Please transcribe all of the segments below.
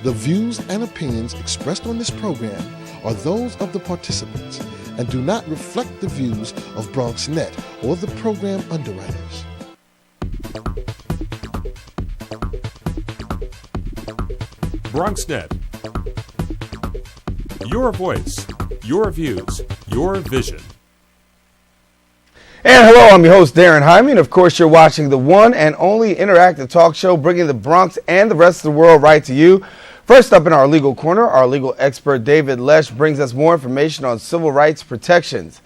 The views and opinions expressed on this program are those of the participants and do not reflect the views of BronxNet or the program underwriters. BronxNet. Your voice, your views, your vision. And hello, I'm your host, Darren Hyman. And of course, you're watching the one and only interactive talk show bringing the Bronx and the rest of the world right to you. First up in our legal corner, our legal expert, David Lesh, brings us more information on civil rights protections.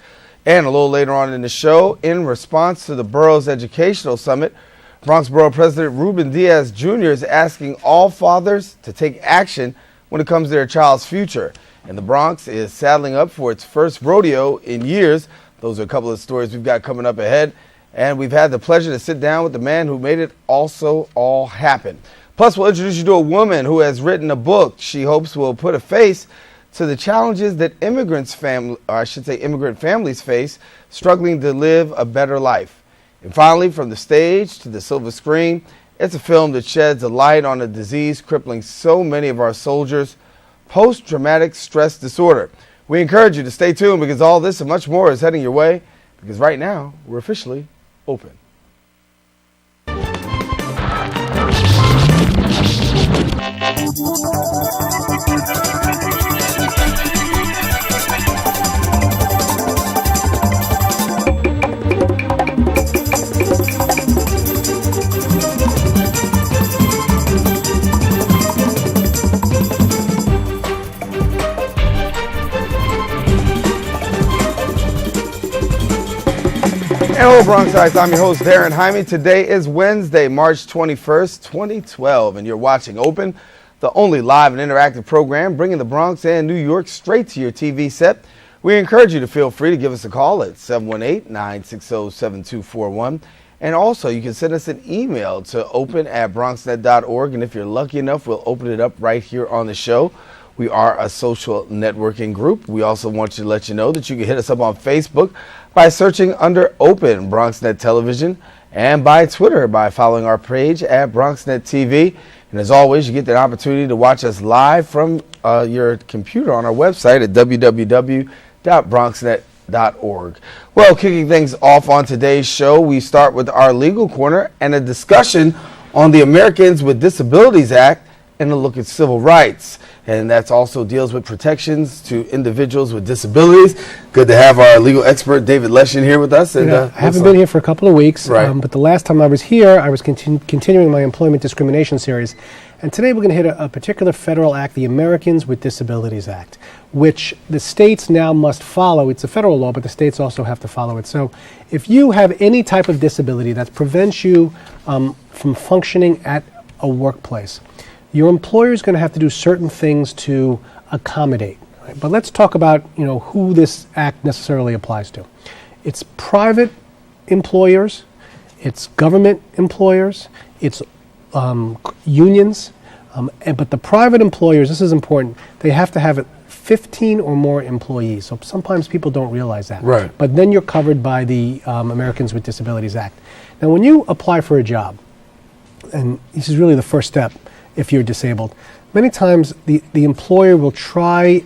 And a little later on in the show, in response to the borough's educational summit, Bronx Borough President Ruben Diaz Jr. is asking all fathers to take action when it comes to their child's future. And the Bronx is saddling up for its first rodeo in years. Those are a couple of stories we've got coming up ahead. And we've had the pleasure to sit down with the man who made it also all happen. Plus, we'll introduce you to a woman who has written a book she hopes will put a face to the challenges that immigrant families face, struggling to live a better life. And finally, from the stage to the silver screen, it's a film that sheds a light on a disease crippling so many of our soldiers, post-traumatic stress disorder. We encourage you to stay tuned because all this and much more is heading your way, because right now, we're officially open. Hello, Bronxites. I'm your host, Darren Hyman. Today is Wednesday, March 21st, 2012, and you're watching Open, the only live and interactive program bringing the Bronx and New York straight to your TV set. We encourage you to feel free to give us a call at 718-960-7241. And also, you can send us an email to open@bronxnet.org. And if you're lucky enough, we'll open it up right here on the show. We are a social networking group. We also want to let you know that you can hit us up on Facebook by searching under Open BronxNet Television, and by Twitter by following our page at BronxNet TV. And as always, you get the opportunity to watch us live from your computer on our website at www.bronxnet.org. Well, kicking things off on today's show, we start with our legal corner and a discussion on the Americans with Disabilities Act and a look at civil rights. And that also deals with protections to individuals with disabilities. Good to have our legal expert, David Lesh, here with us. And, I haven't been here for a couple of weeks, right. But the last time I was here, I was continuing my employment discrimination series. And today we're going to hit a particular federal act, the Americans with Disabilities Act, which the states now must follow. It's a federal law, but the states also have to follow it. So if you have any type of disability that prevents you from functioning at a workplace, your employer is going to have to do certain things to accommodate. Right? But let's talk about who this act necessarily applies to. It's private employers, it's government employers, it's unions, but the private employers, this is important, they have to have 15 or more employees. So sometimes people don't realize that. Right. But then you're covered by the Americans with Disabilities Act. Now, when you apply for a job, and this is really the first step, if you're disabled, many times the employer will try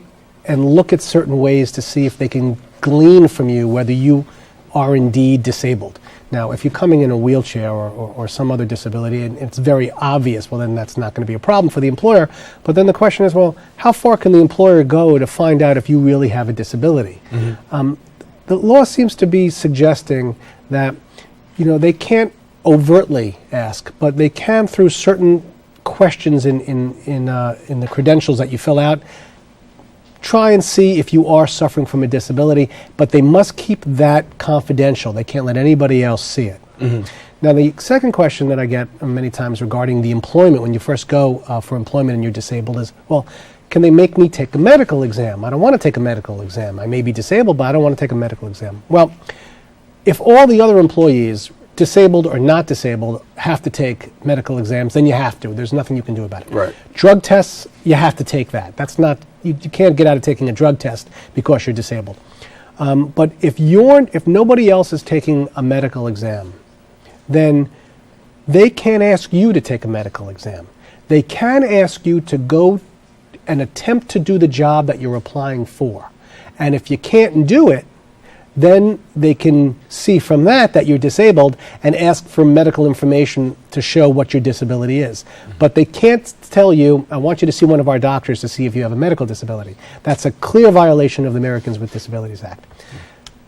and look at certain ways to see if they can glean from you whether you are indeed disabled. Now, if you're coming in a wheelchair or some other disability and it's very obvious, well, then that's not going to be a problem for the employer. But then the question is, well, how far can the employer go to find out if you really have a disability? Mm-hmm. The law seems to be suggesting that, they can't overtly ask, but they can, through certain questions in the credentials that you fill out, try and see if you are suffering from a disability, but they must keep that confidential. They can't let anybody else see it. Mm-hmm. Now, the second question that I get many times regarding the employment, when you first go for employment and you're disabled, is, well, can they make me take a medical exam? I don't want to take a medical exam. I may be disabled, but I don't want to take a medical exam. Well, if all the other employees, disabled or not disabled, have to take medical exams, then you have to. There's nothing you can do about it. Right. Drug tests, you have to take that. That's not, you can't get out of taking a drug test because you're disabled. But if nobody else is taking a medical exam, then They can't ask you to take a medical exam. They can ask you to go and attempt to do the job that you're applying for. And if you can't do it, then they can see from that you're disabled and ask for medical information to show what your disability is. But they can't tell you, I want you to see one of our doctors to see if you have a medical disability. That's a clear violation of the Americans with Disabilities Act.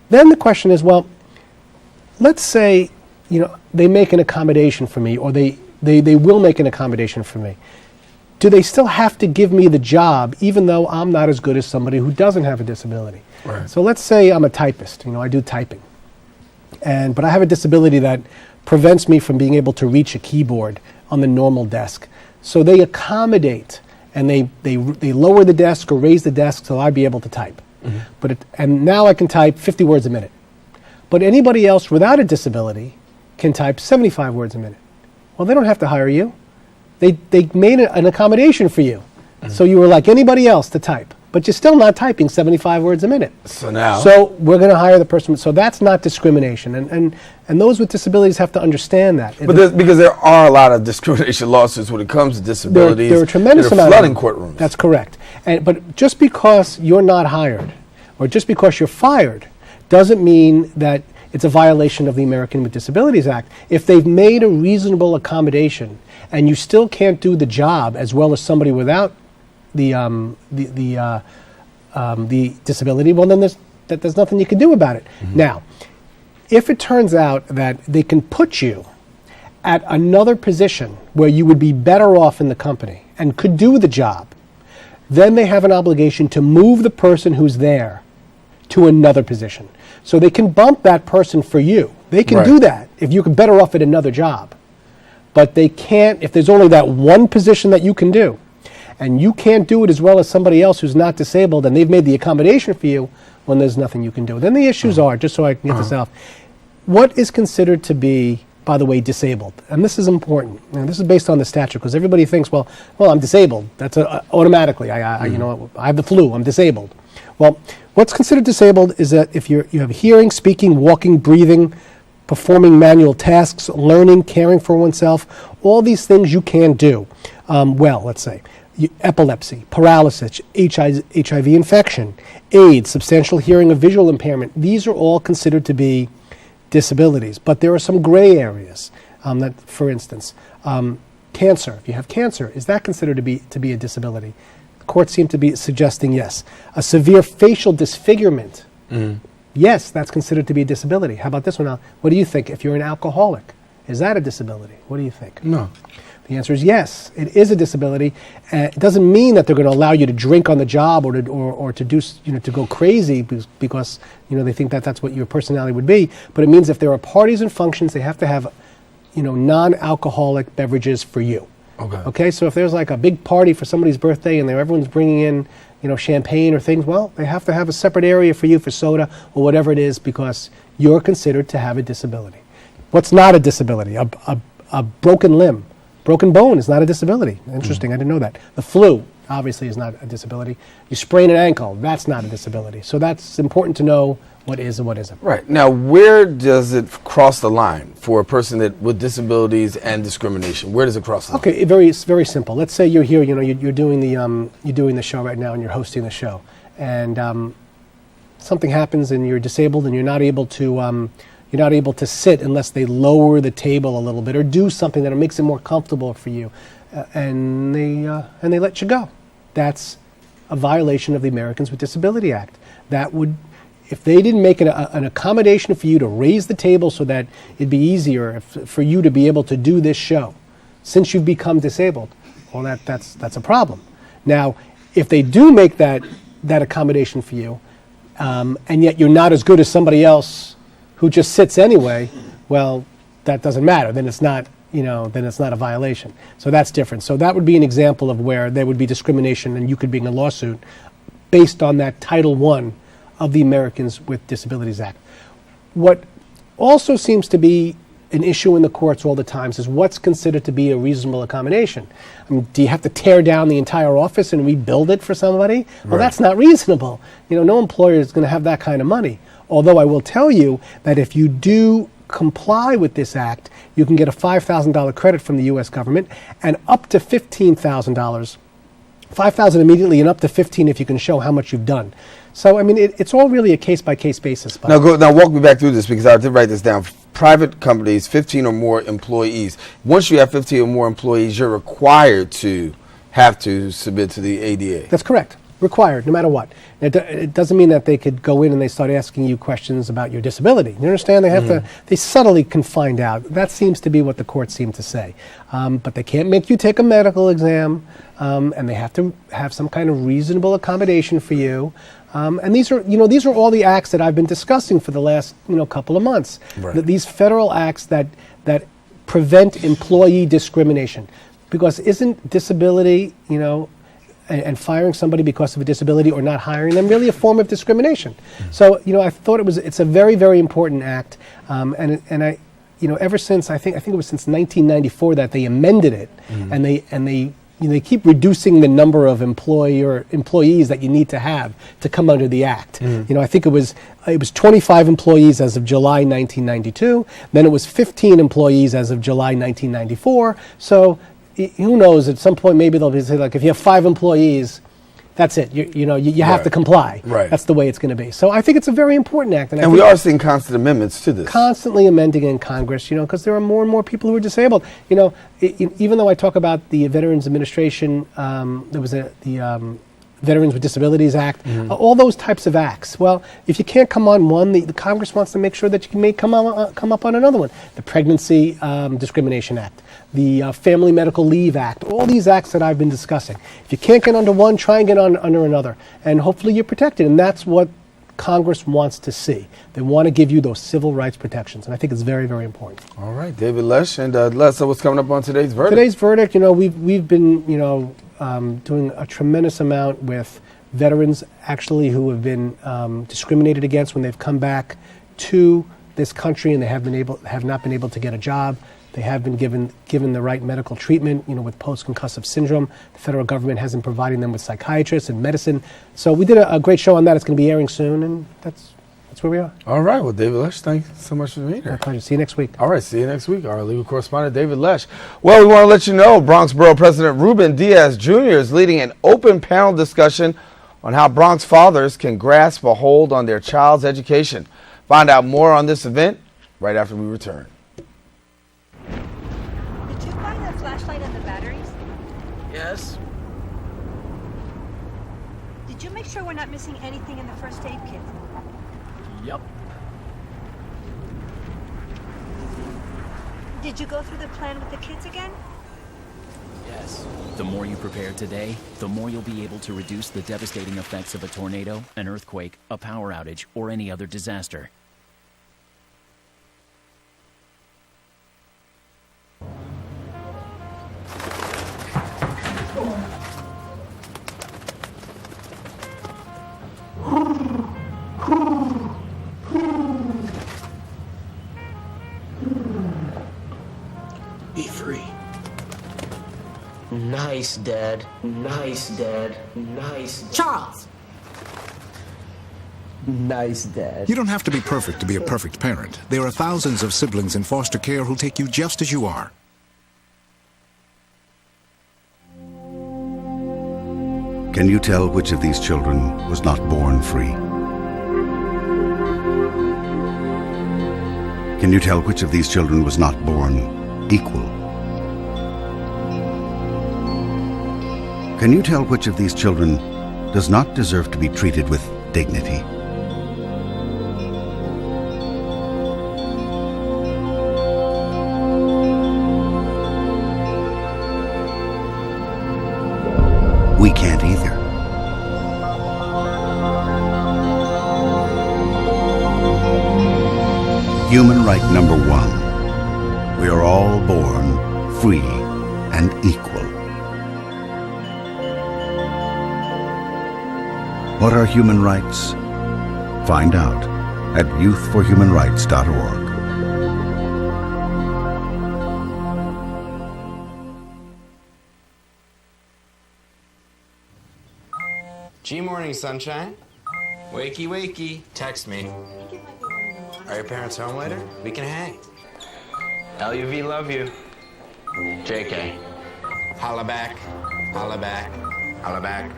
Then the question is, well, let's say, they make an accommodation for me, or they will make an accommodation for me. Do they still have to give me the job even though I'm not as good as somebody who doesn't have a disability? Right. So let's say I'm a typist, I do typing. But I have a disability that prevents me from being able to reach a keyboard on the normal desk. So they accommodate and they lower the desk or raise the desk so I'd be able to type. Mm-hmm. And now I can type 50 words a minute. But anybody else without a disability can type 75 words a minute. Well, they don't have to hire you. They made an accommodation for you. Mm-hmm. So you were like anybody else to type, but you're still not typing 75 words a minute. So we're going to hire the person. So that's not discrimination. And those with disabilities have to understand that. But because there are a lot of discrimination lawsuits when it comes to disabilities. There are a tremendous amount flooding courtrooms. That's correct. But just because you're not hired or just because you're fired doesn't mean that it's a violation of the American with Disabilities Act. If they've made a reasonable accommodation and you still can't do the job as well as somebody without the disability, well, then there's nothing you can do about it. Mm-hmm. Now, if it turns out that they can put you at another position where you would be better off in the company and could do the job, then they have an obligation to move the person who's there to another position. So they can bump that person for you. They can do that if you're better off at another job. But they can't, if there's only that one position that you can do, and you can't do it as well as somebody else who's not disabled, and they've made the accommodation for you, when there's nothing you can do. Then the issues are, just so I can get this out, what is considered to be, by the way, disabled? And this is important. And this is based on the statute, because everybody thinks, well, I'm disabled. That's automatically, I have the flu, I'm disabled. Well, what's considered disabled is that if you have hearing, speaking, walking, breathing, performing manual tasks, learning, caring for oneself, all these things you can do. Let's say epilepsy, paralysis, HIV infection, AIDS, substantial hearing or visual impairment. These are all considered to be disabilities, but there are some gray areas. For instance, cancer. If you have cancer, is that considered to be a disability? Courts seem to be suggesting yes. A severe facial disfigurement, yes, that's considered to be a disability. How about this one now? What do you think if you're an alcoholic? Is that a disability? What do you think? No. The answer is yes, it is a disability. It doesn't mean that they're going to allow you to drink on the job or to do to go crazy because they think that that's what your personality would be. But it means if there are parties and functions, they have to have non-alcoholic beverages for you. Okay. So if there's like a big party for somebody's birthday and everyone's bringing in champagne or things, well, they have to have a separate area for you for soda or whatever it is because you're considered to have a disability. What's not a disability? A broken limb. Broken bone is not a disability. Interesting, I didn't know that. The flu, obviously, is not a disability. You sprain an ankle, that's not a disability. So that's important to know what is and what isn't. Right. Now, where does it cross the line for a person with disabilities and discrimination? Where does it cross the line? Okay, it's very simple. Let's say you're here, you're doing the show right now and you're hosting the show. And something happens and you're disabled and you're not able to sit unless they lower the table a little bit or do something that makes it more comfortable for you, and they let you go. That's a violation of the Americans with Disability Act. That would, if they didn't make an accommodation for you to raise the table so that it'd be easier for you to be able to do this show, since you've become disabled, well, that's a problem. Now, if they do make that accommodation for you, and yet you're not as good as somebody else who just sits anyway, well, that doesn't matter. Then it's not, a violation. So that's different. So that would be an example of where there would be discrimination and you could be in a lawsuit based on that Title I of the Americans with Disabilities Act. What also seems to be an issue in the courts all the time is what's considered to be a reasonable accommodation. I mean, do you have to tear down the entire office and rebuild it for somebody? Right. Well, that's not reasonable. No employer is going to have that kind of money. Although I will tell you that if you do comply with this act, you can get a $5,000 credit from the U.S. government and up to $15,000. $5,000 immediately and up to $15,000 if you can show how much you've done. So, I mean, it's all really a case-by-case basis. Now, walk me back through this, because I did write this down. Private companies, 15 or more employees. Once you have 15 or more employees, you're required to have to submit to the ADA. That's correct. Required, no matter what. It doesn't mean that they could go in and they start asking you questions about your disability. You understand? They have to. They subtly can find out. That seems to be what the courts seem to say. But they can't make you take a medical exam, and they have to have some kind of reasonable accommodation for you. And these are all the acts that I've been discussing for the last couple of months. Right. These federal acts that prevent employee discrimination, because isn't disability and firing somebody because of a disability or not hiring them really a form of discrimination? So I thought it's a very, very important act, and I ever since I think it was since 1994 that they amended it, and they keep reducing the number of employees that you need to have to come under the act. I think it was 25 employees as of July 1992. Then it was 15 employees as of July 1994. So who knows? At some point, maybe they'll be say, like, if you have 5 employees, that's it. You have to comply. Right. That's the way it's going to be. So I think it's a very important act. And we are seeing constant amendments to this. Constantly amending in Congress, because there are more and more people who are disabled. Even though I talk about the Veterans Administration, there was the Veterans with Disabilities Act, all those types of acts. Well, if you can't come on one, the Congress wants to make sure that you may come up on another one. The Pregnancy Discrimination Act, the Family Medical Leave Act, all these acts that I've been discussing. If you can't get under one, try and get under another. And hopefully you're protected. And that's what Congress wants to see. They want to give you those civil rights protections. And I think it's very, very important. All right, David Lesh. And Les, what's coming up on today's verdict? Today's verdict, we've been, doing a tremendous amount with veterans actually who have been discriminated against when they've come back to this country and they have not been able to get a job. They have been given the right medical treatment, with post-concussive syndrome. The federal government hasn't providing them with psychiatrists and medicine. So we did a great show on that. It's going to be airing soon, and that's where we are. All right. Well, David Lesh, thank you so much for being here. My pleasure. See you next week. All right. See you next week. Our legal correspondent, David Lesh. Well, we want to let you know Bronx Borough President Ruben Diaz Jr. is leading an open panel discussion on how Bronx fathers can grasp a hold on their child's education. Find out more on this event right after we return. Did you find the flashlight and the batteries? Yes. Did you make sure we're not missing anything in the first aid kit? Yep. Did you go through the plan with the kids again? Yes. The more you prepare today, the more you'll be able to reduce the devastating effects of a tornado, an earthquake, a power outage, or any other disaster. Be free. Nice, Dad. Nice, Dad. Nice, Dad. Charles! Nice, Dad. You don't have to be perfect to be a perfect parent. There are thousands of siblings in foster care who'll take you just as you are. Can you tell which of these children was not born free? Can you tell which of these children was not born equal? Can you tell which of these children does not deserve to be treated with dignity? We can't either. Human right number 1. We are all born free and equal. What are human rights? Find out at youthforhumanrights.org. G-Morning, sunshine. Wakey, wakey. Text me. Are your parents home later? We can hang. LUV love you. JK. Holla back. Holla back. Holla back.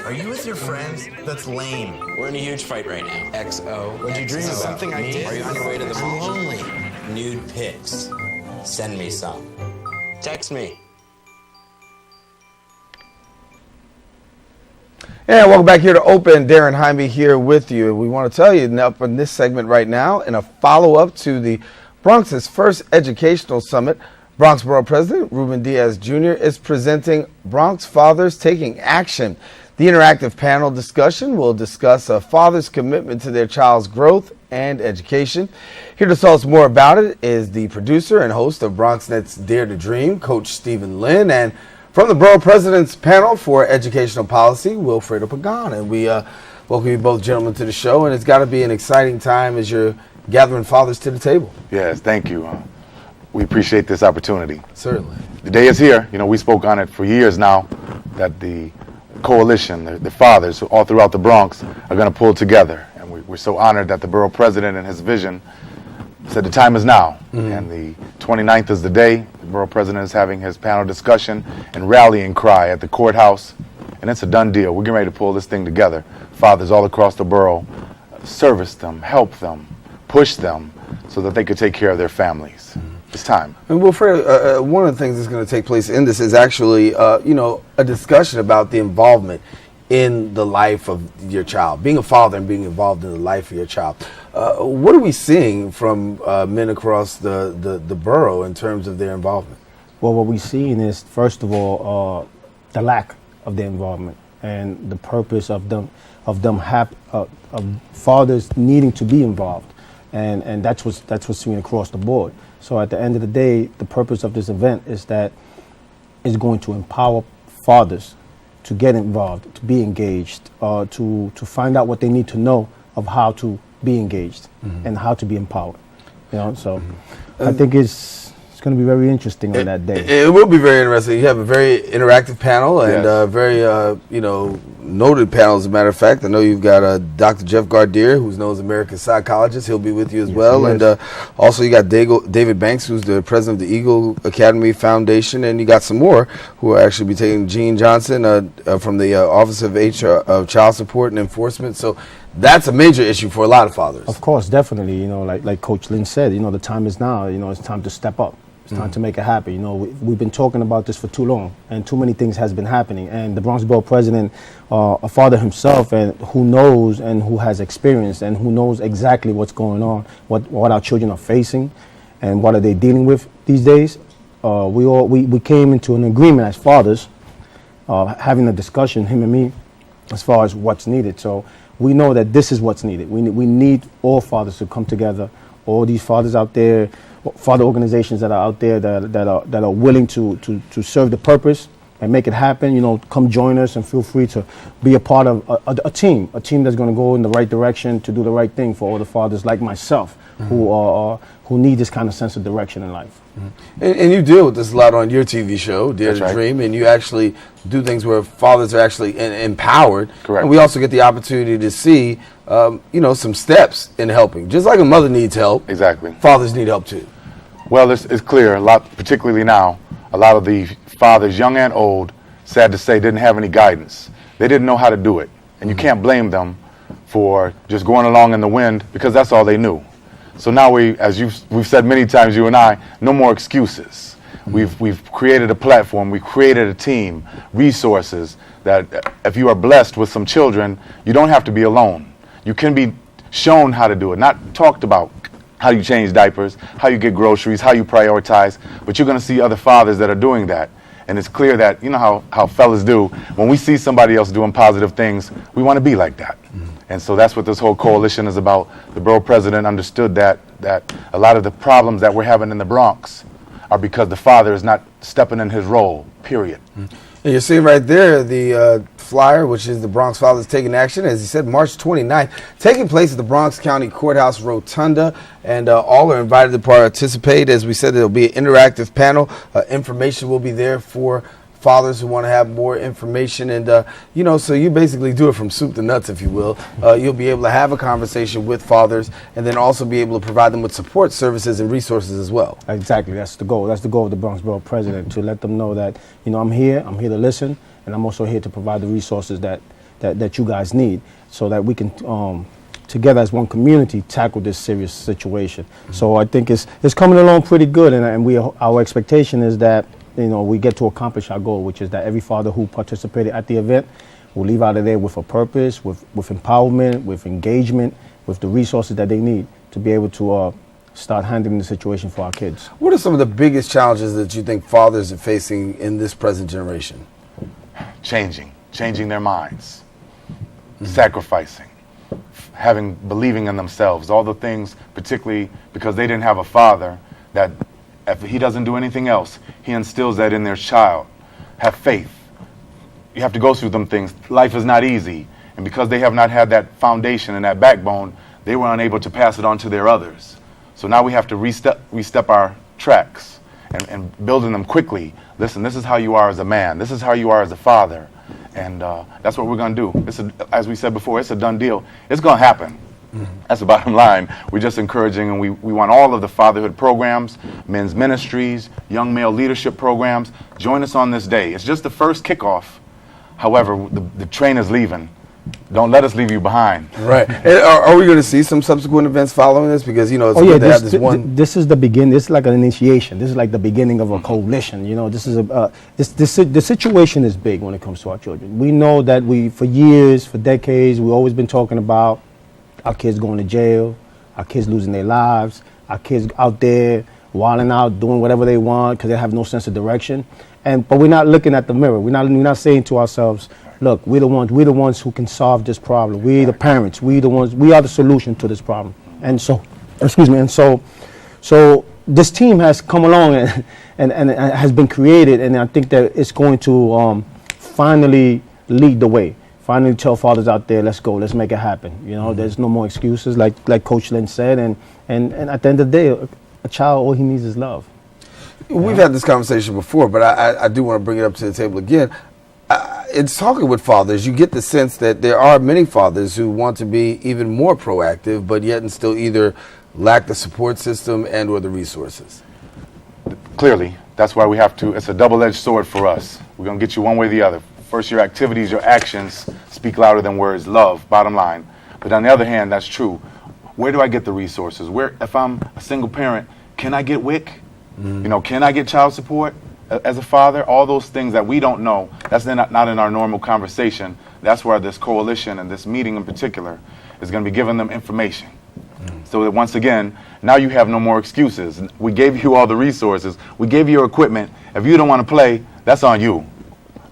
Are you with your friends? That's lame. We're in a huge fight right now. XO. What'd you dream about? Something I did. Are you on your way to the mall? I'm lonely. Nude pics. Send me some. Text me. And welcome back here to Open. Darren Jaime here with you. We want to tell you up in this segment right now, in a follow-up to the Bronx's first educational summit, Bronx Borough President Ruben Diaz Jr. is presenting Bronx Fathers Taking Action. The interactive panel discussion will discuss a father's commitment to their child's growth and education. Here to tell us more about it is the producer and host of BronxNet's Dare to Dream, Coach Stephen Lynn, and from the Borough President's panel for educational policy, Wilfredo Pagan. And we welcome you both gentlemen to the show, and it's got to be an exciting time as you're gathering fathers to the table. Yes, thank you. We appreciate this opportunity. Certainly. The day is here. You know, we spoke on it for years now, that the coalition, the fathers all throughout the Bronx are going to pull together. And we're so honored that the Borough President and his vision said the time is now. And the 29th is the day. The Borough President is having his panel discussion and rallying cry at the courthouse. And it's a done deal. We're getting ready to pull this thing together. Fathers all across the borough, service them, help them, push them so that they could take care of their families. It's time. And Wilfredo, one of the things that's going to take place in this is actually, a discussion about the involvement in the life of your child, being a father and being involved in the life of your child. What are we seeing from men across the borough in terms of their involvement? Well, what we're seeing is, first of all, the lack of their involvement and the purpose of fathers needing to be involved, and that's what's seen across the board. So at the end of the day, the purpose of this event is that it's going to empower fathers to get involved, to be engaged, to find out what they need to know of how to be engaged and how to be empowered. So I think it's going to be very interesting on that day. It will be very interesting. You have a very interactive panel and very noted panel, as a matter of fact. I know you've got Dr. Jeff Gardier, who's known as American psychologist. He'll be with you as well. And also you got David Banks, who's the president of the Eagle Academy Foundation. And you got some more who will actually be taking Gene Johnson from the Office of Child Support and Enforcement. So that's a major issue for a lot of fathers. Of course, definitely. Like Coach Lynn said, the time is now. It's time to step up. It's time to make it happen. We've been talking about this for too long, and too many things has been happening. And the Bronx Borough President, a father himself, and who knows and who has experience and who knows exactly what's going on, what our children are facing, and what are they dealing with these days. We came into an agreement as fathers, having a discussion, him and me, as far as what's needed. So we know that this is what's needed. We need all fathers to come together. All these fathers out there, father organizations that are out there that are willing to serve the purpose and make it happen. Come join us and feel free to be a part of a team that's going to go in the right direction to do the right thing for all the fathers like myself who need this kind of sense of direction in life. And you deal with this a lot on your TV show, Dare to Dream, and you actually do things where fathers are actually empowered. Correct. And we also get the opportunity to see, some steps in helping. Just like a mother needs help, exactly, fathers need help too. Well, it's clear, particularly now, a lot of the fathers, young and old, sad to say, didn't have any guidance. They didn't know how to do it. And you can't blame them for just going along in the wind, because that's all they knew. So now we've said many times, you and I, no more excuses. We've created a platform, we've created a team, resources, that if you are blessed with some children, you don't have to be alone. You can be shown how to do it, not talked about. How you change diapers, how you get groceries, how you prioritize, but you're going to see other fathers that are doing that. And it's clear that, how fellas do, when we see somebody else doing positive things, we want to be like that. And so that's what this whole coalition is about. The Borough President understood that a lot of the problems that we're having in the Bronx are because the father is not stepping in his role, period. And you're seeing right there the flyer, which is the Bronx Fathers Taking Action, as he said, March 29th, taking place at the Bronx County Courthouse Rotunda, and all are invited to participate. As we said, there'll be an interactive panel. Information will be there for fathers who want to have more information. And, so you basically do it from soup to nuts, if you will. You'll be able to have a conversation with fathers and then also be able to provide them with support services and resources as well. Exactly. That's the goal. That's the goal of the Bronx Borough President, to let them know that, I'm here to listen, and I'm also here to provide the resources that you guys need so that we can together as one community tackle this serious situation. So I think it's coming along pretty good, and our expectation is that we get to accomplish our goal, which is that every father who participated at the event will leave out of there with a purpose, with empowerment, with engagement, with the resources that they need to be able to start handling the situation for our kids. What are some of the biggest challenges that you think fathers are facing in this present generation? Changing their minds, sacrificing, believing in themselves, all the things, particularly because they didn't have a father, that if he doesn't do anything else, he instills that in their child. Have faith. You have to go through them things. Life is not easy. And because they have not had that foundation and that backbone, they were unable to pass it on to their others. So now we have to restep our tracks and building them quickly. Listen, this is how you are as a man. This is how you are as a father. And that's what we're going to do. As we said before, it's a done deal. It's going to happen. That's the bottom line. We're just encouraging, and we want all of the fatherhood programs, men's ministries, young male leadership programs. Join us on this day. It's just the first kickoff. However, the train is leaving. Don't let us leave you behind. Right. And are we going to see some subsequent events following this? Because, it's good to have this one. This is the beginning. This is like an initiation. This is like the beginning of a coalition. This is the situation is big when it comes to our children. We know that for years, for decades, we've always been talking about our kids going to jail, our kids losing their lives, our kids out there wilding out, doing whatever they want because they have no sense of direction. But we're not looking at the mirror. We're not saying to ourselves, look, we're the ones who can solve this problem. We're the parents. We are the solution to this problem. And so this team has come along and has been created, and I think that it's going to finally lead the way. Finally tell fathers out there, let's go, let's make it happen. There's no more excuses, like Coach Lynn said, and at the end of the day, a child, all he needs is love. We've had this conversation before, but I do want to bring it up to the table again. In talking with fathers, you get the sense that there are many fathers who want to be even more proactive, but yet and still either lack the support system and or the resources. Clearly, that's why we have to, it's a double-edged sword for us. We're going to get you one way or the other. First, your activities, your actions speak louder than words, love, bottom line. But on the other hand, that's true. Where do I get the resources? If I'm a single parent, can I get WIC? Can I get child support as a father? All those things that we don't know, that's not in our normal conversation. That's where this coalition and this meeting in particular is going to be giving them information. So that once again, now you have no more excuses. We gave you all the resources. We gave you your equipment. If you don't want to play, that's on you.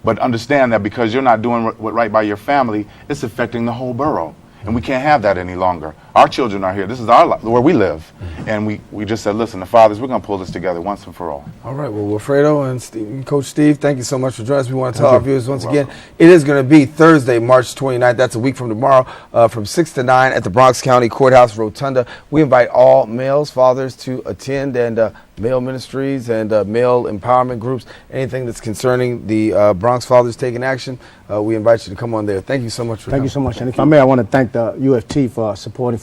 But understand that because you're not doing what's right by your family, it's affecting the whole borough. And we can't have that any longer. Our children are here. This is where we live. And we just said, listen, the fathers, we're going to pull this together once and for all. All right. Well, Wilfredo and Coach Steve, thank you so much for joining us. We want to tell our viewers once again, it is going to be Thursday, March 29th. That's a week from tomorrow, from 6 to 9 at the Bronx County Courthouse Rotunda. We invite all males, fathers to attend, and male ministries and male empowerment groups, anything that's concerning the Bronx Fathers Taking Action, we invite you to come on there. Thank you so much for coming. Thank you so much. And if I may, I want to thank the UFT for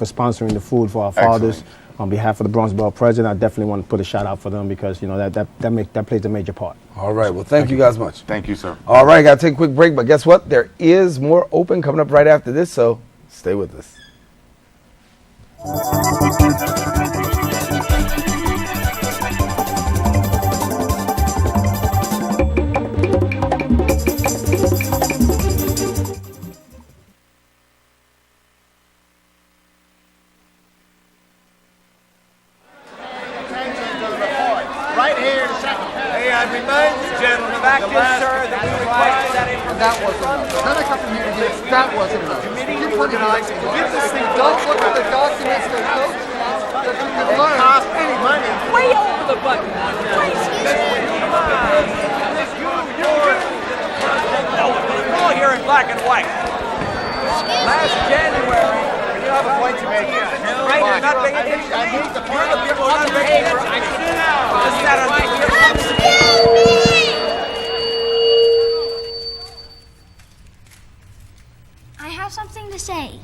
sponsoring the food for our fathers. Excellent. On behalf of the Bronx Borough President, I definitely want to put a shout out for them because that plays a major part. All right. Well, thank you guys much. Thank you, sir. All right. Got to take a quick break, but guess what? There is more open coming up right after this, so stay with us. say?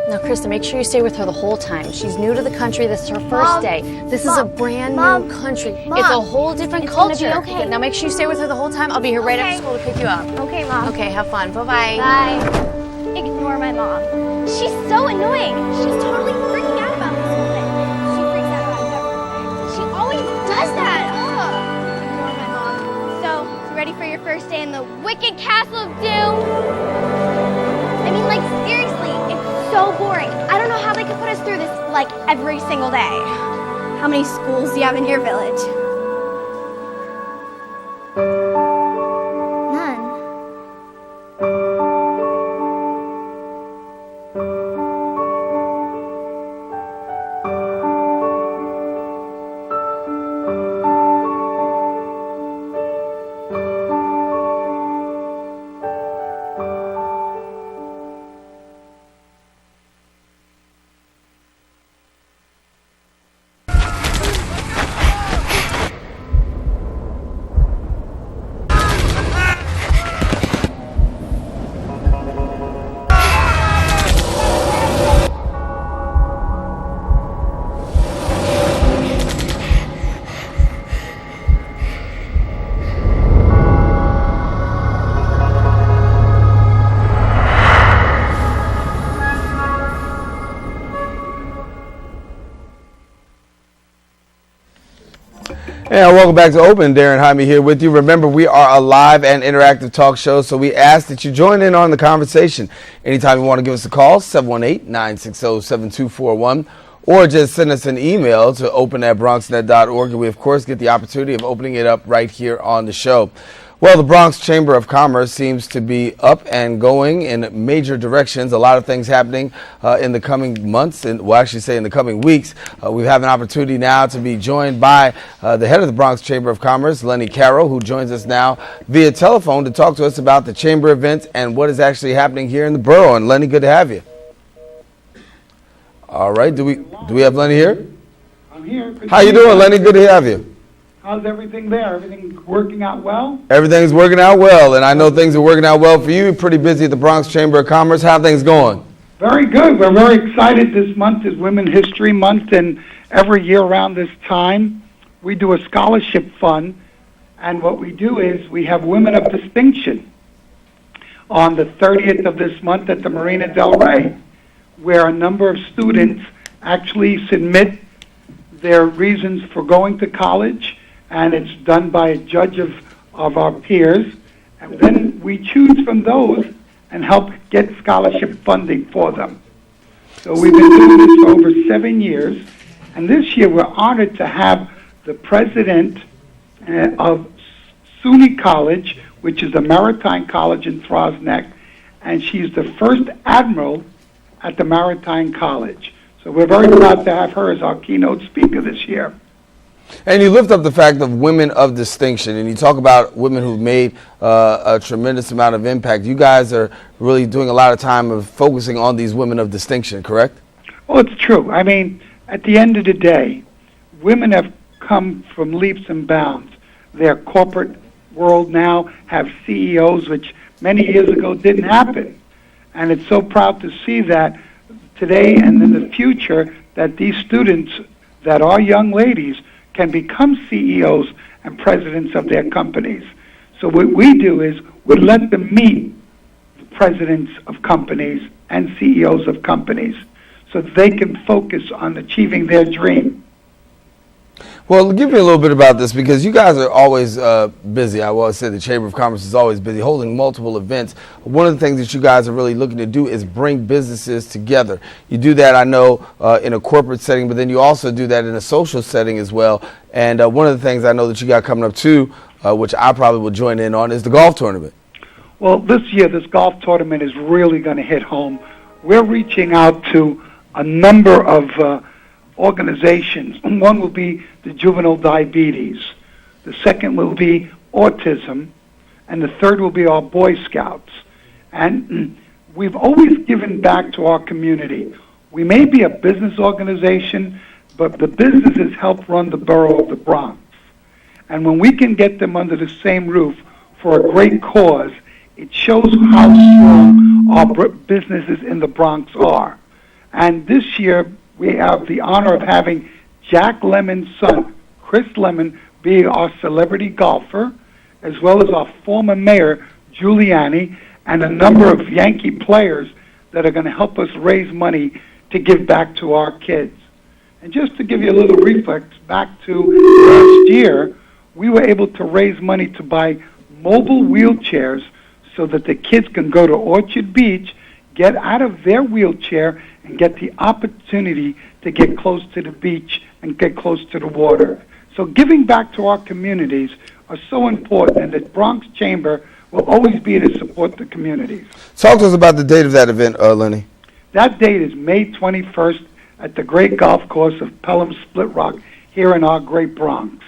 Now, Krista, make sure you stay with her the whole time. She's new to the country. This is her first day. This is a brand new country. It's a whole different culture. Gonna be okay. Now, make sure you stay with her the whole time. I'll be here right after school to pick you up. Okay, Mom. Okay, have fun. Bye-bye. Bye. Ignore my mom. She's so annoying. She's totally freaking out about this whole thing. She freaks out about everything. She always does that. Ugh. Ignore my mom. So, you ready for your first day in the Wicked Castle of Doom? I mean, like, seriously, it's so boring. I don't know how they could put us through this, like, every single day. How many schools do you have in your village? None. And welcome back to Open. Darren Jaime here with you. Remember, we are a live and interactive talk show, so we ask that you join in on the conversation. Anytime you want to give us a call, 718-960-7241, or just send us an email to open@bronxnet.org, and we, of course, get the opportunity of opening it up right here on the show. Well, the Bronx Chamber of Commerce seems to be up and going in major directions. A lot of things happening in the coming months, and well, actually say in the coming weeks. We have an opportunity now to be joined by the head of the Bronx Chamber of Commerce, Lenny Carroll, who joins us now via telephone to talk to us about the chamber events and what is actually happening here in the borough. And Lenny, good to have you. All right, do we have Lenny here? I'm here. How you doing, Lenny? Good to have you. How's everything there? Everything working out well? Everything's working out well, and I know things are working out well for you. You're pretty busy at the Bronx Chamber of Commerce. How are things going? Very good. We're very excited. This month is Women's History Month, and every year around this time, we do a scholarship fund, and what we do is we have Women of Distinction on the 30th of this month at the Marina Del Rey, where a number of students actually submit their reasons for going to college, and it's done by a judge of our peers. And then we choose from those and help get scholarship funding for them. So we've been doing this for over 7 years, and this year we're honored to have the president of SUNY College, which is a maritime college in Throsneck, and she's the first admiral at the Maritime College. So we're very proud to have her as our keynote speaker this year. And you lift up the fact of women of distinction, and you talk about women who've made a tremendous amount of impact. You guys are really doing a lot of time of focusing on these women of distinction, correct? Well, it's true. I mean, at the end of the day, women have come from leaps and bounds. Their corporate world now have CEOs, which many years ago didn't happen. And it's so proud to see that today and in the future that these students that are young ladies can become CEOs and presidents of their companies. So what we do is we let them meet the presidents of companies and CEOs of companies so that they can focus on achieving their dream. Well, give me a little bit about this, because you guys are always busy. I always say the Chamber of Commerce is always busy, holding multiple events. One of the things that you guys are really looking to do is bring businesses together. You do that, I know, in a corporate setting, but then you also do that in a social setting as well. And one of the things I know that you got coming up too, which I probably will join in on, is the golf tournament. Well, this year, this golf tournament is really going to hit home. We're reaching out to a number of organizations. One will be the Juvenile Diabetes. the second will be autism, and the third will be our Boy Scouts. And we've always given back to our community. We may be a business organization, but the businesses help run the borough of the Bronx. And when we can get them under the same roof for a great cause, it shows how strong our businesses in the Bronx are. And this year, we have the honor of having Jack Lemon's son, Chris Lemon, being our celebrity golfer, as well as our former mayor, Giuliani, and a number of Yankee players that are going to help us raise money to give back to our kids. And just to give you a little reflex back to last year, we were able to raise money to buy mobile wheelchairs so that the kids can go to Orchard Beach, get out of their wheelchair, and get the opportunity to get close to the beach and get close to the water. So giving back to our communities are so important, and the Bronx Chamber will always be to support the communities. Talk to us about the date of that event, Lenny. That date is May 21st at the great golf course of Pelham Split Rock here in our great Bronx.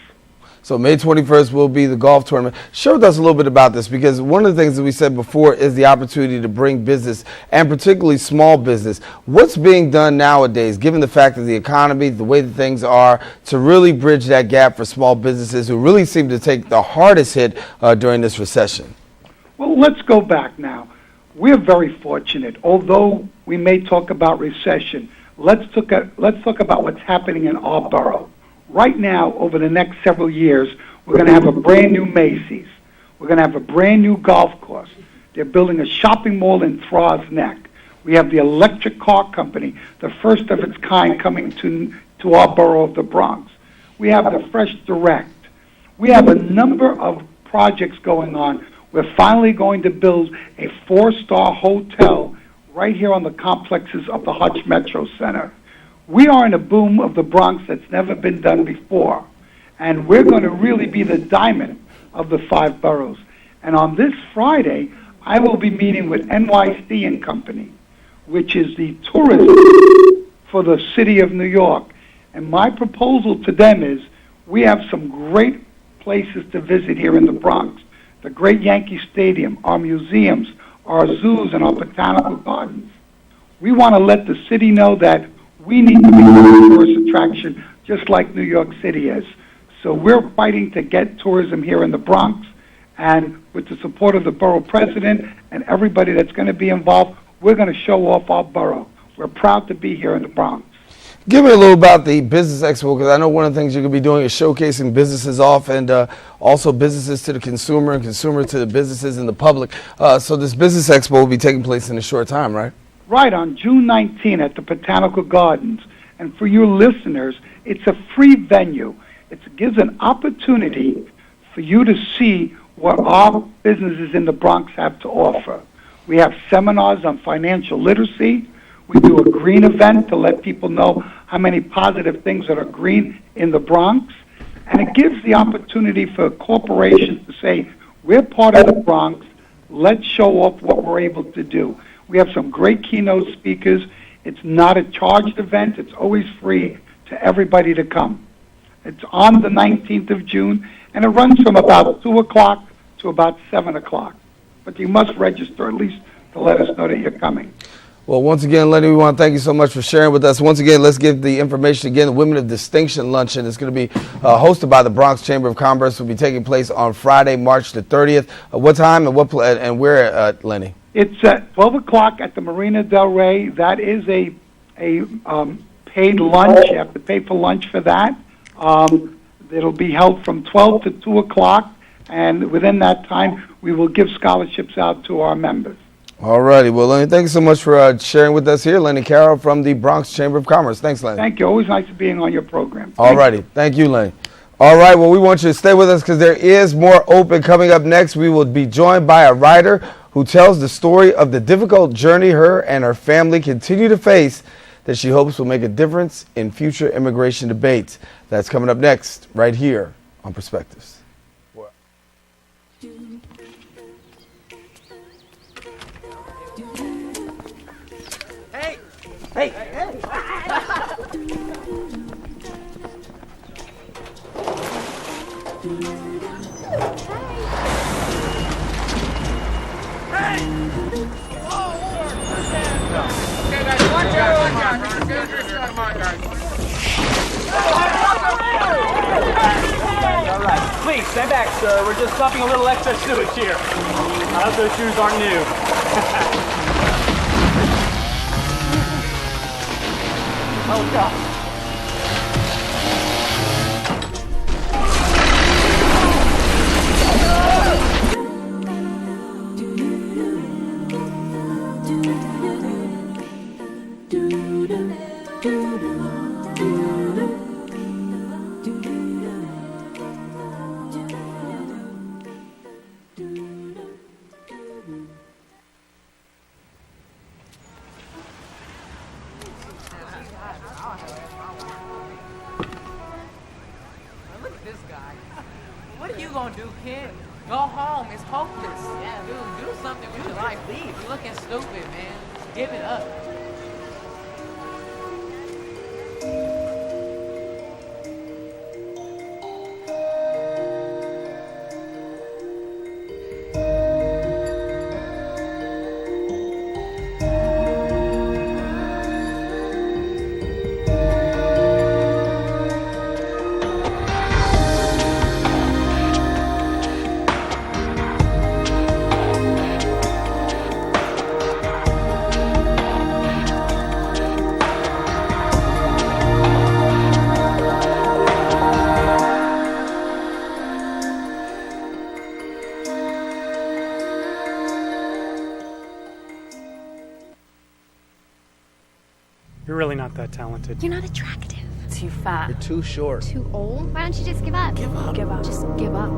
So May 21st will be the golf tournament. Share with us a little bit about this, because one of the things that we said before is the opportunity to bring business, and particularly small business. What's being done nowadays, given the fact that the economy, the way that things are, to really bridge that gap for small businesses who really seem to take the hardest hit during this recession? Well, let's go back now. We're very fortunate. Although we may talk about recession, let's talk about what's happening in our borough. Right now, over the next several years, we're going to have a brand new Macy's. We're going to have a brand new golf course. They're building a shopping mall in Throgs Neck. We have the electric car company, the first of its kind, coming to our borough of the Bronx. We have the Fresh Direct. We have a number of projects going on. We're finally going to build a 4-star hotel right here on the complexes of the Hutch Metro Center. We are in a boom of the Bronx that's never been done before, and we're going to really be the diamond of the 5 boroughs. And on this Friday, I will be meeting with NYC and Company, which is the tourism for the city of New York. And my proposal to them is we have some great places to visit here in the Bronx. The great Yankee Stadium, our museums, our zoos, and our botanical gardens. We want to let the city know that we need to be a tourist attraction just like New York City is. So we're fighting to get tourism here in the Bronx, and with the support of the borough president and everybody that's going to be involved, we're going to show off our borough. We're proud to be here in the Bronx. Give me a little about the Business Expo, because I know one of the things you're going to be doing is showcasing businesses off, and also businesses to the consumer and consumer to the businesses and the public. So this Business Expo will be taking place in a short time, right? Right, on June 19 at the Botanical Gardens. And for you listeners, it's a free venue. It gives an opportunity for you to see what our businesses in the Bronx have to offer. We have seminars on financial literacy. We do a green event to let people know how many positive things that are green in the Bronx. And it gives the opportunity for corporations to say, we're part of the Bronx, let's show off what we're able to do. We have some great keynote speakers. It's not a charged event. It's always free to everybody to come. It's on the 19th of June, and it runs from about 2 o'clock to about 7 o'clock. But you must register at least to let us know that you're coming. Well, once again, Lenny, we want to thank you so much for sharing with us. Once again, let's give the information again. The Women of Distinction Luncheon is going to be hosted by the Bronx Chamber of Commerce. It will be taking place on Friday, March the 30th. What time and where, Lenny? It's at 12 o'clock at the Marina Del Rey. That is a paid lunch. You have to pay for lunch for that. It'll be held from 12 to 2 o'clock, and within that time, we will give scholarships out to our members. All righty. Well, Lenny, thank you so much for sharing with us here. Lenny Carroll from the Bronx Chamber of Commerce. Thanks, Lenny. Thank you. Always nice being on your program. All righty. Thank you, Lenny. All right. Well, we want you to stay with us because there is more open coming up next. We will be joined by a writer who tells the story of the difficult journey her and her family continue to face that she hopes will make a difference in future immigration debates. That's coming up next right here on Perspectives. Hey! All right, please stand back, sir. We're just dumping a little extra sewage here. I hope those shoes aren't new. Oh, God. Look at this guy. What are you gonna do, kid? Go home. It's hopeless. Yeah, dude, do something with your life. Leave. You're looking stupid, man. Give it up. You're really not that talented. You're not attractive. Too fat. You're too short. Too old? Why don't you just give up? Give up. Give up. Just give up.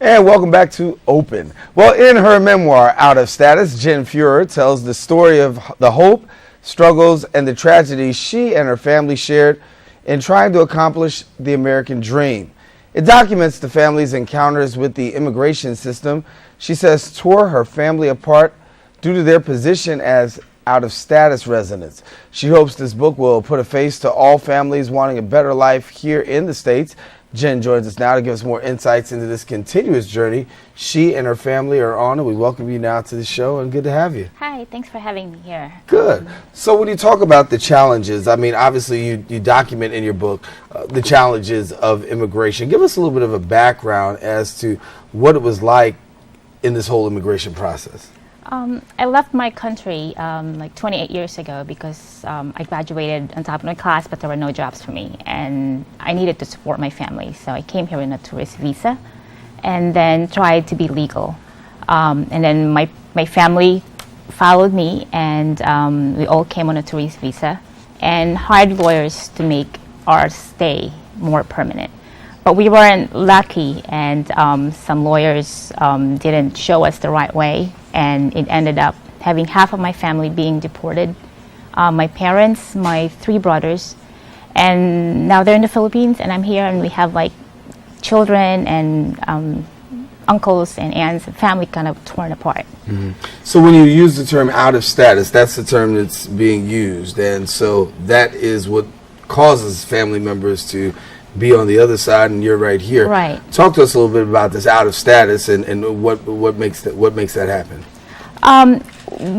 And welcome back to Open. Well, in her memoir, Out of Status, Jen Fuhrer tells the story of the hope, struggles, and the tragedies she and her family shared in trying to accomplish the American dream. It documents the family's encounters with the immigration system, she says tore her family apart due to their position as out-of-status residents. She hopes this book will put a face to all families wanting a better life here in the States. Jen joins us now to give us more insights into this continuous journey she and her family are on, and we welcome you now to the show, and good to have you. Hi, thanks for having me here. Good. So when you talk about the challenges, I mean, obviously you document in your book the challenges of immigration. Give us a little bit of a background as to what it was like in this whole immigration process. I left my country like 28 years ago because I graduated on top of my class, but there were no jobs for me, and I needed to support my family. So I came here in a tourist visa and then tried to be legal. And then my family followed me, and we all came on a tourist visa and hired lawyers to make our stay more permanent. But we weren't lucky, and some lawyers didn't show us the right way, and it ended up having half of my family being deported. My parents, my 3 brothers, and now they're in the Philippines, and I'm here, and we have like children and uncles and aunts and family kind of torn apart. Mm-hmm. So when you use the term out of status, that's the term that's being used, and so that is what causes family members to be on the other side, and you're right here. Right. Talk to us a little bit about this out of status and what makes that happen.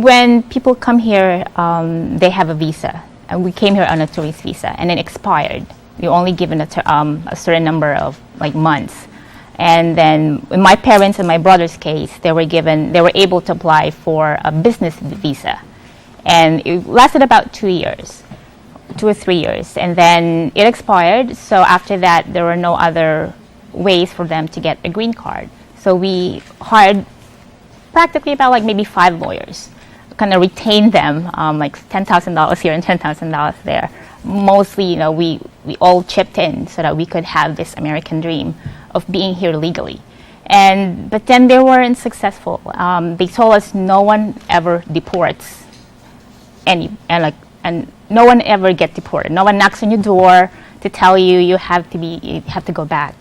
When people come here, they have a visa, and we came here on a tourist visa, and it expired. You're only given a certain number of like months, and then in my parents and my brother's case, they were able to apply for a business visa, and it lasted about 2 years. 2 or 3 years, and then it expired. So after that, there were no other ways for them to get a green card. So we hired practically about like maybe 5 lawyers, kind of retained them, like $10,000 here and $10,000 there. Mostly, you know, we all chipped in so that we could have this American dream of being here legally. But then they weren't successful. They told us no one ever deports and no one ever gets deported. No one knocks on your door to tell you you have to go back.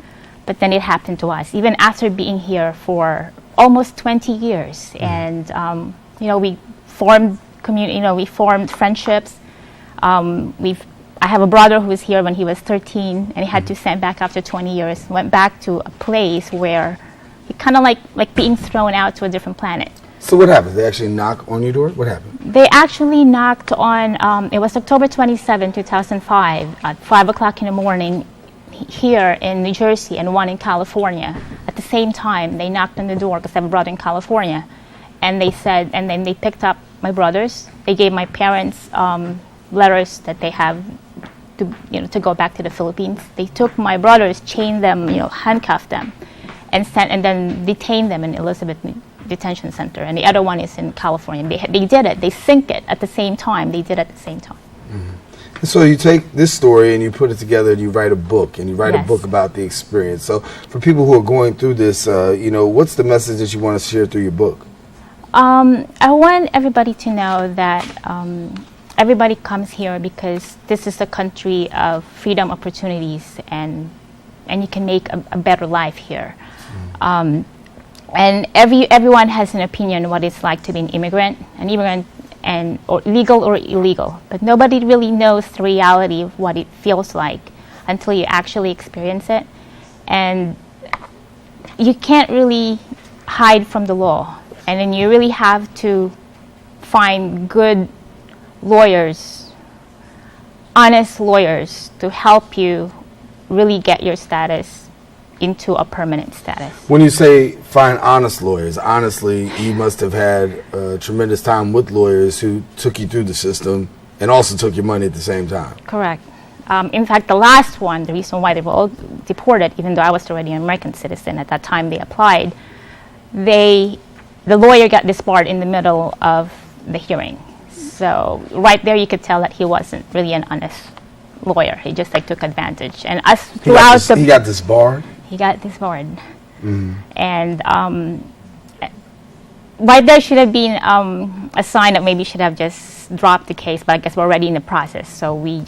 But then it happened to us, even after being here for almost 20 years. And we formed community. We formed friendships. I have a brother who was here when he was 13, and he had to send back after 20 years. Went back to a place where he kind of like being thrown out to a different planet. So what happened? They actually knock on your door? What happened? They actually knocked on, it was October 27, 2005, at 5 o'clock in the morning here in New Jersey and one in California. At the same time, they knocked on the door because I have a brother in California. And they said, and then they picked up my brothers. They gave my parents letters that they have to go back to the Philippines. They took my brothers, chained them, handcuffed them, and then detained them in Elizabeth Detention Center, and the other one is in California. They did it. They sync it at the same time. They did it at the same time. Mm-hmm. So you take this story and you put it together and you write a book, and you write a book about the experience. So for people who are going through this, what's the message that you want to share through your book? I want everybody to know that everybody comes here because this is a country of freedom, opportunities, and you can make a better life here. And everyone has an opinion on what it's like to be an immigrant, or legal or illegal. But nobody really knows the reality of what it feels like until you actually experience it. And you can't really hide from the law. And then you really have to find good lawyers, honest lawyers, to help you really get your status into a permanent status. When you say find honest lawyers, honestly, you must have had a tremendous time with lawyers who took you through the system and also took your money at the same time. Correct. In fact, the last one, the reason why they were all deported, even though I was already an American citizen at that time they applied, the lawyer got disbarred in the middle of the hearing. So right there you could tell that he wasn't really an honest lawyer. He just took advantage. And us throughout he got disbarred? He got disbarred. Mm-hmm. And right there should have been a sign that maybe should have just dropped the case, but I guess we're already in the process. So we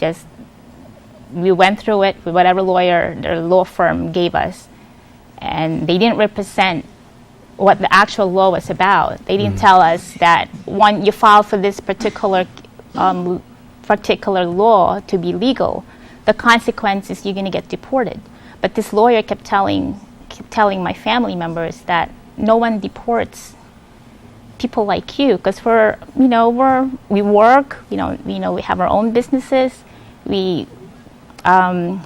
went through it with whatever lawyer the law firm gave us, and they didn't represent what the actual law was about. They didn't tell us that when you file for this particular law to be legal, the consequence is you're going to get deported. But this lawyer kept telling my family members that no one deports people like you, because we work, we have our own businesses, we help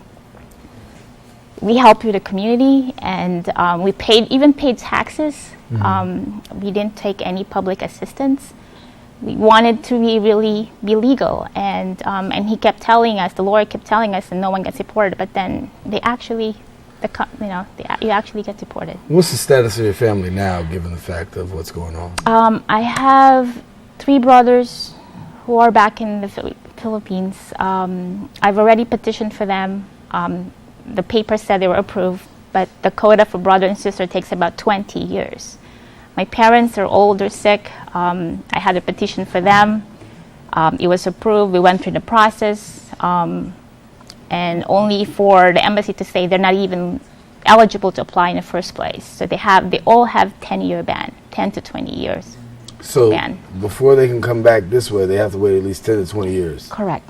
the community, and we paid taxes. Mm-hmm. We didn't take any public assistance. We wanted to be legal, and he kept telling us, the lawyer kept telling us, that no one gets deported. But then you actually get deported. What's the status of your family now, given the fact of what's going on? I have 3 brothers who are back in the Philippines. I've already petitioned for them. The paper said they were approved, but the quota for brother and sister takes about 20 years. My parents are old, they're sick. I had a petition for them. It was approved. We went through the process, and only for the embassy to say they're not even eligible to apply in the first place. So they all have 10-year ban, 10 to 20 years. So ban. Before they can come back this way, they have to wait at least 10 to 20 years. Correct.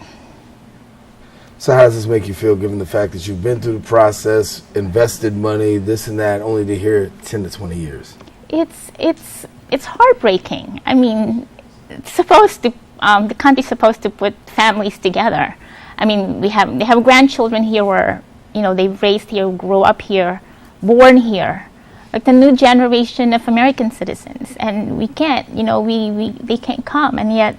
So how does this make you feel, given the fact that you've been through the process, invested money, this and that, only to hear 10 to 20 years? It's heartbreaking. I mean, it's supposed to the country's supposed to put families together. I mean, they have grandchildren here where they've raised here, grew up here, born here, like the new generation of American citizens, and we can't. They can't come, and yet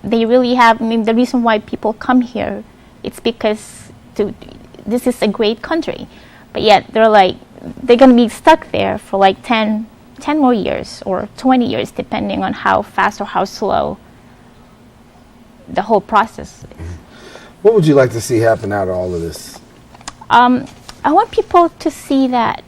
they really have. I mean, the reason why people come here, it's because this is a great country, but yet they're going to be stuck there for 10 more years or 20 years, depending on how fast or how slow the whole process is. What would you like to see happen out of all of this? I want people to see that,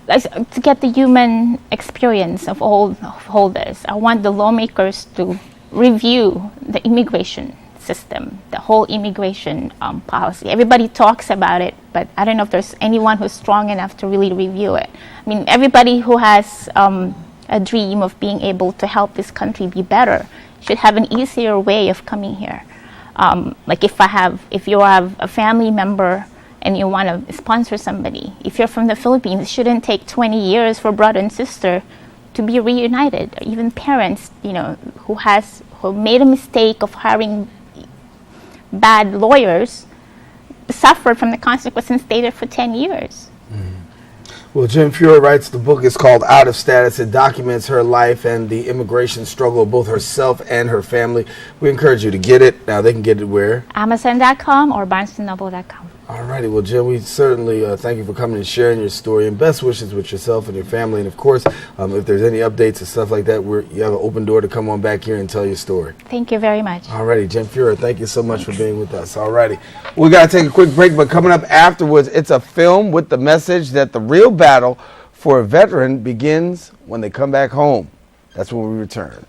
to get the human experience of all this. I want the lawmakers to review the immigration system, the whole immigration policy. Everybody talks about it, but I don't know if there's anyone who's strong enough to really review it. I mean, everybody who has a dream of being able to help this country be better should have an easier way of coming here. Like if you have a family member and you want to sponsor somebody, if you're from the Philippines, it shouldn't take 20 years for brother and sister to be reunited. Even parents, who made a mistake of hiring bad lawyers suffered from the consequences and stayed there for 10 years. Well, Jen Fuhrer writes the book is called Out of Status. It documents her life and the immigration struggle of both herself and her family. We encourage you to get it. Now, they can get it where? Amazon.com or BarnesandNoble.com. All righty. Well, Jen, we certainly thank you for coming and sharing your story, and best wishes with yourself and your family. And, of course, if there's any updates and stuff like that, you have an open door to come on back here and tell your story. Thank you very much. All righty. Jen Fuhrer, thank you so much for being with us. All righty. We got to take a quick break, but coming up afterwards, it's a film with the message that the real battle for a veteran begins when they come back home. That's when we return.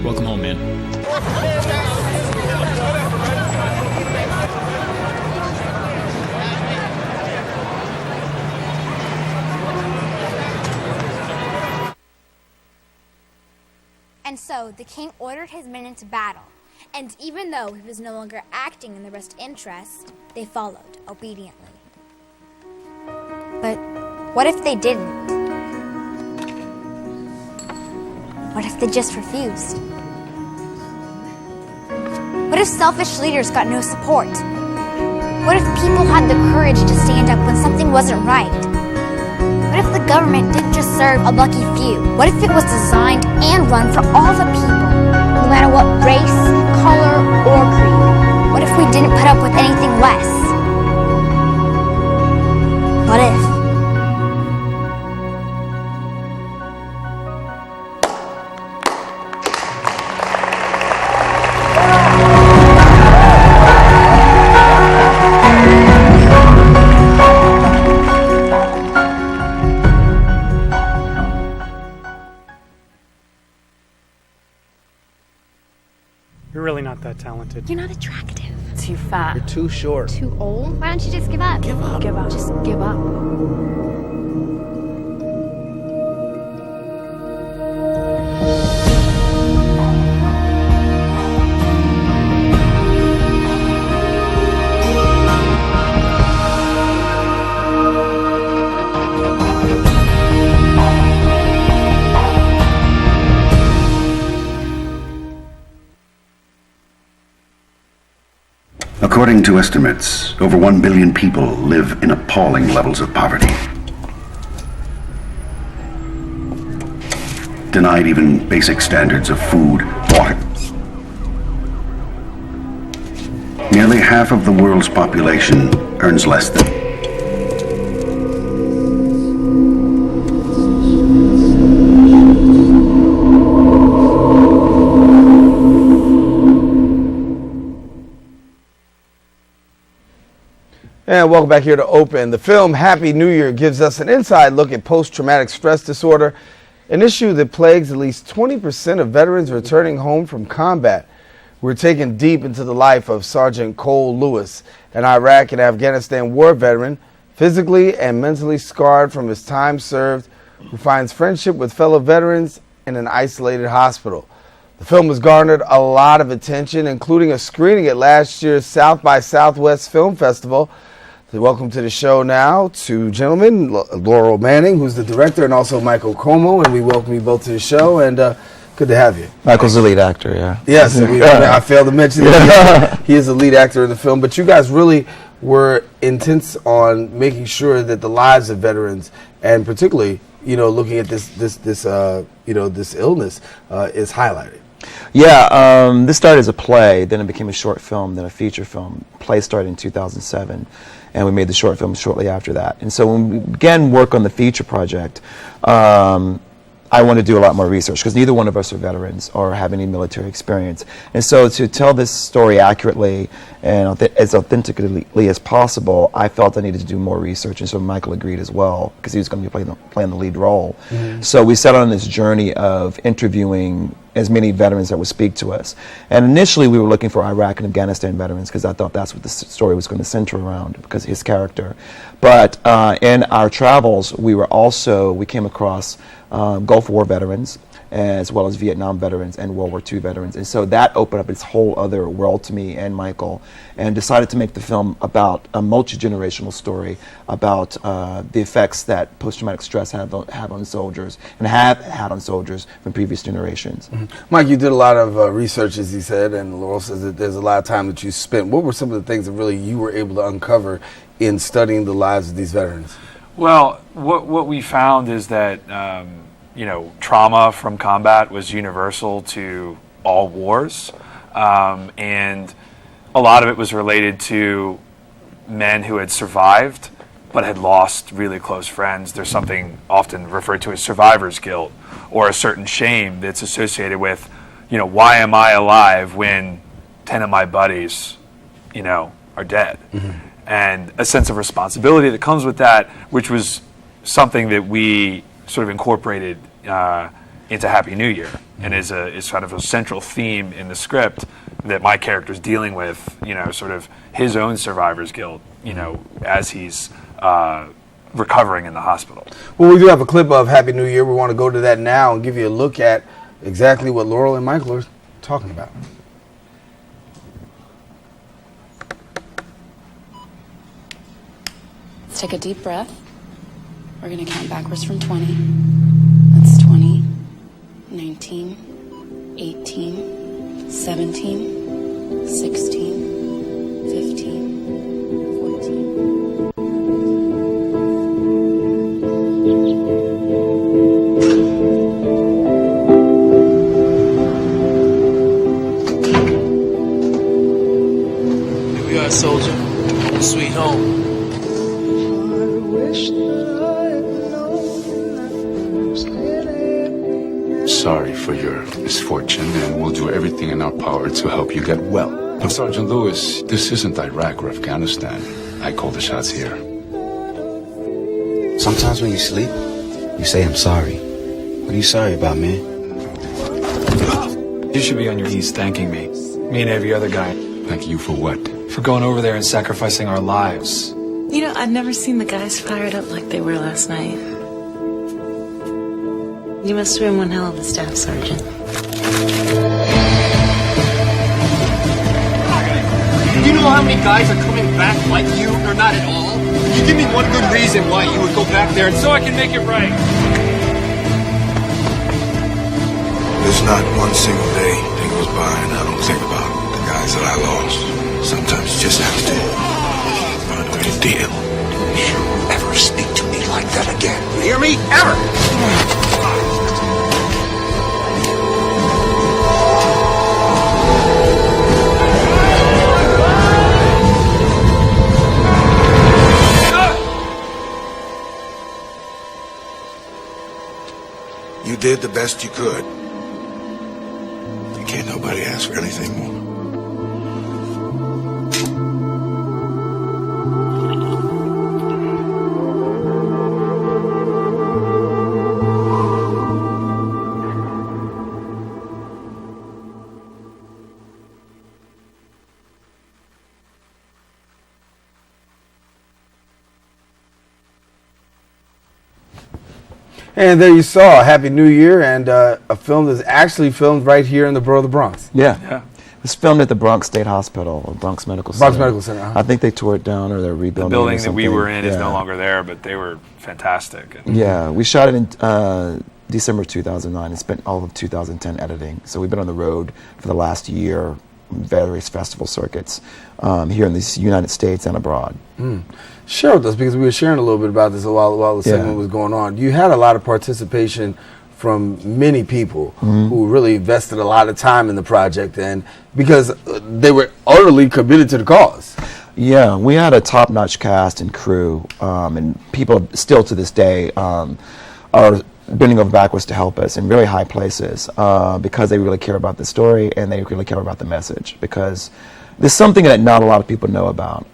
Welcome home, man. And so the king ordered his men into battle, and even though he was no longer acting in their best interest, they followed obediently. But what if they didn't? What if they just refused? What if selfish leaders got no support? What if people had the courage to stand up when something wasn't right? What if the government didn't just serve a lucky few? What if it was designed and run for all the people, no matter what race, color, or creed? What if we didn't put up with anything less? What if? You're really not that talented. You're not attractive. Too fat. You're too short. Too old. Why don't you just give up? Give up. Give up. Just give up. According to estimates, over 1 billion people live in appalling levels of poverty. Denied even basic standards of food, water. Nearly half of the world's population earns less than. And welcome back here to Open. The film Happy New Year gives us an inside look at post-traumatic stress disorder, an issue that plagues at least 20% of veterans returning home from combat. We're taken deep into the life of Sergeant Cole Lewis, an Iraq and Afghanistan war veteran, physically and mentally scarred from his time served, who finds friendship with fellow veterans in an isolated hospital. The film has garnered a lot of attention, including a screening at last year's South by Southwest Film Festival. So welcome to the show now, two gentlemen, Laurel Manning, who's the director, and also Michael Como, and we welcome you both to the show, and good to have you. Michael's the lead actor, yeah. Yes, I failed to mention that he is the lead actor in the film, but you guys really were intense on making sure that the lives of veterans, and particularly, looking at this illness, is highlighted. Yeah, this started as a play, then it became a short film, then a feature film. Play started in 2007, and we made the short film shortly after that. And so when we began work on the feature project, I wanted to do a lot more research because neither one of us are veterans or have any military experience. And so to tell this story accurately and as authentically as possible, I felt I needed to do more research. And so Michael agreed as well because he was going to be playing the lead role. Mm-hmm. So we set on this journey of interviewing as many veterans that would speak to us. And initially we were looking for Iraq and Afghanistan veterans because I thought that's what the story was going to center around because of his character. But in our travels, we came across Gulf War veterans, as well as Vietnam veterans and World War II veterans. And so that opened up this whole other world to me and Michael, and decided to make the film about a multi-generational story about the effects that post-traumatic stress have on soldiers and have had on soldiers from previous generations. Mm-hmm. Mike, you did a lot of research, as he said, and Laurel says that there's a lot of time that you spent. What were some of the things that really you were able to uncover in studying the lives of these veterans? Well, what we found is that trauma from combat was universal to all wars, and a lot of it was related to men who had survived but had lost really close friends. There's something often referred to as survivor's guilt, or a certain shame that's associated with, why am I alive when 10 of my buddies, are dead? Mm-hmm. And a sense of responsibility that comes with that, which was something that we sort of incorporated into Happy New Year, and is kind of a central theme in the script that my character's dealing with, sort of his own survivor's guilt, as he's recovering in the hospital. Well, we do have a clip of Happy New Year. We want to go to that now and give you a look at exactly what Laurel and Michael are talking about. Let's take a deep breath. We're going to count backwards from 20. That's 20, 19, 18, 17, 16, 15, 14. Here we are, soldier. Sweet home. Sorry for your misfortune, and we'll do everything in our power to help you get well. Now, Sergeant Lewis, this isn't Iraq or Afghanistan. I call the shots here. Sometimes when you sleep, you say, I'm sorry. What are you sorry about, man? You should be on your knees thanking me. Me and every other guy. Thank you for what? For going over there and sacrificing our lives. I've never seen the guys fired up like they were last night. You must have been one hell of a staff sergeant. Do you know how many guys are coming back like you, or not at all? You give me one good reason why you would go back there, and so I can make it right. There's not one single day that goes by and I don't think about the guys that I lost. Sometimes you just have to run with a deal. Don't you ever speak to me like that again. You hear me? Ever! You did the best you could. Can't nobody ask for anything more. And there you saw Happy New Year, and a film that's actually filmed right here in the borough of the Bronx. Yeah. was filmed at the Bronx State Hospital, or Bronx Medical Center. Bronx Medical Center, uh-huh. I think they tore it down or they're rebuilding The it or building that we something. were in is no Yeah. longer there, but they were fantastic. Yeah, we shot it in December 2009 and spent all of 2010 editing. So we've been on the road for the last year, various festival circuits here in the United States and abroad. Share with us, because we were sharing a little bit about this while the segment was going on. You had a lot of participation from many people who really invested a lot of time in the project, and because they were utterly committed to the cause. Yeah, we had a top-notch cast and crew, and people still to this day are bending over backwards to help us in really high places because they really care about the story and they really care about the message, because there's something that not a lot of people know about.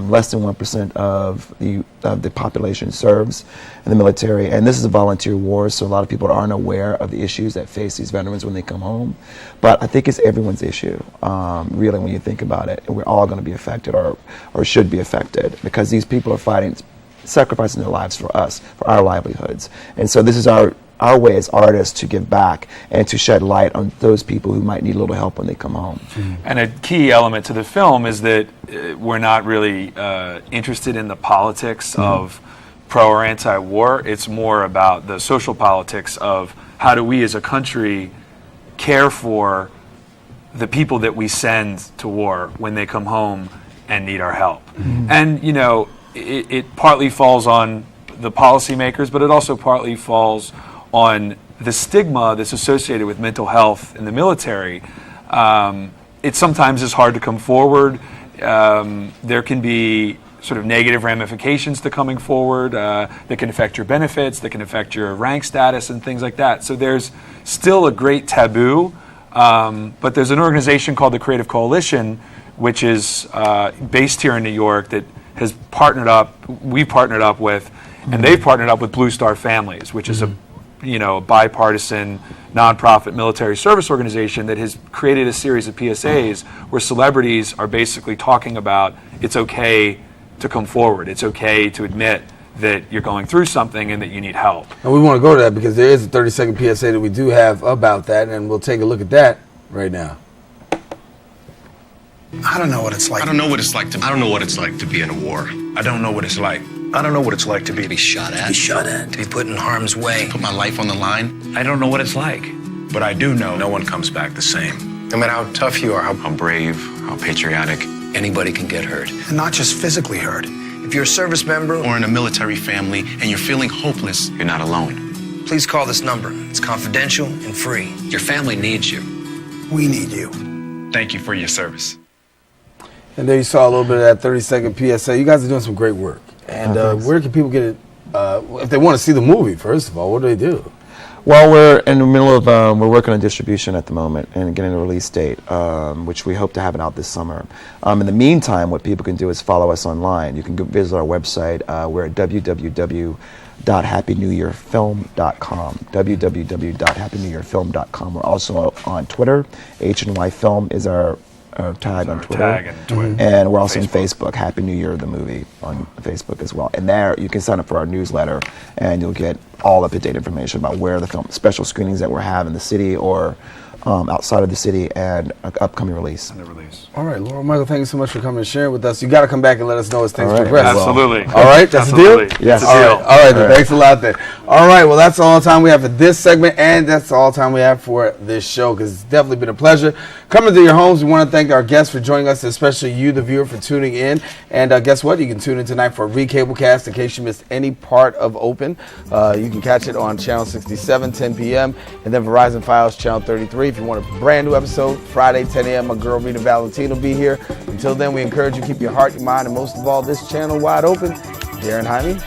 Less than 1% of the population serves in the military, and this is a volunteer war, so a lot of people aren't aware of the issues that face these veterans when they come home. But I think it's everyone's issue, really, when you think about it. We're all going to be affected or should be affected, because these people are fighting, sacrificing their lives for us, for our livelihoods. And so this is our way as artists to give back and to shed light on those people who might need a little help when they come home. And a key element to the film is that we're not really interested in the politics of pro or anti-war. It's more about the social politics of how do we as a country care for the people that we send to war when they come home and need our help. And, you know, it partly falls on the policymakers, but it also partly falls on the stigma that's associated with mental health in the military. It sometimes is hard to come forward. There can be sort of negative ramifications to coming forward that can affect your benefits, that can affect your rank status and things like that. So there's still a great taboo, but there's an organization called the Creative Coalition, which is based here in New York, that has partnered up, we've partnered up with, and they've partnered up with Blue Star Families, which is a bipartisan nonprofit military service organization that has created a series of PSAs where celebrities are basically talking about it's okay to come forward, it's okay to admit that you're going through something and that you need help. And we want to go to that because there is a 30-second PSA that we do have about that, and we'll take a look at that right now. I don't know what it's like. I don't know what it's like to be in a war. I don't know what it's like. I don't know what it's like to be shot at. To be put in harm's way. Put my life on the line. I don't know what it's like. But I do know no one comes back the same. No matter how tough you are, how brave, how patriotic, anybody can get hurt. And not just physically hurt. If you're a service member or in a military family and you're feeling hopeless, you're not alone. Please call this number. It's confidential and free. Your family needs you. We need you. Thank you for your service. And there you saw a little bit of that 30-second PSA. You guys are doing some great work. And where can people get it? If they want to see the movie, first of all, what do they do? Well, we're in the middle of, we're working on distribution at the moment and getting a release date, which we hope to have it out this summer. In the meantime, what people can do is follow us online. You can go visit our website. We're at www.happynewyearfilm.com, www.happynewyearfilm.com. We're also on Twitter. HNY Film is our tag on Twitter. And we're also on Facebook, Happy New Year, the movie, on Facebook as well. And there you can sign up for our newsletter and you'll get all up-to-date information about where the film, special screenings that we're having in the city or outside of the city, and an upcoming release. All right, Laurel Michael, thank you so much for coming and sharing with us. You got to come back and let us know as things progress. Absolutely. All right, that's the deal? Yes. All right, then, thanks a lot then. All right, well, that's all the time we have for this segment, and that's all the time we have for this show, because it's definitely been a pleasure coming to your homes. We want to thank our guests for joining us, especially you, the viewer, for tuning in. And guess what? You can tune in tonight for a recablecast in case you missed any part of Open. You can catch it on Channel 67, 10 p.m., and then Verizon Files, Channel 33. If you want a brand new episode, Friday, 10 a.m., my girl Rita Valentine will be here. Until then, we encourage you to keep your heart, your mind, and most of all, this channel wide open. Darren Jaime.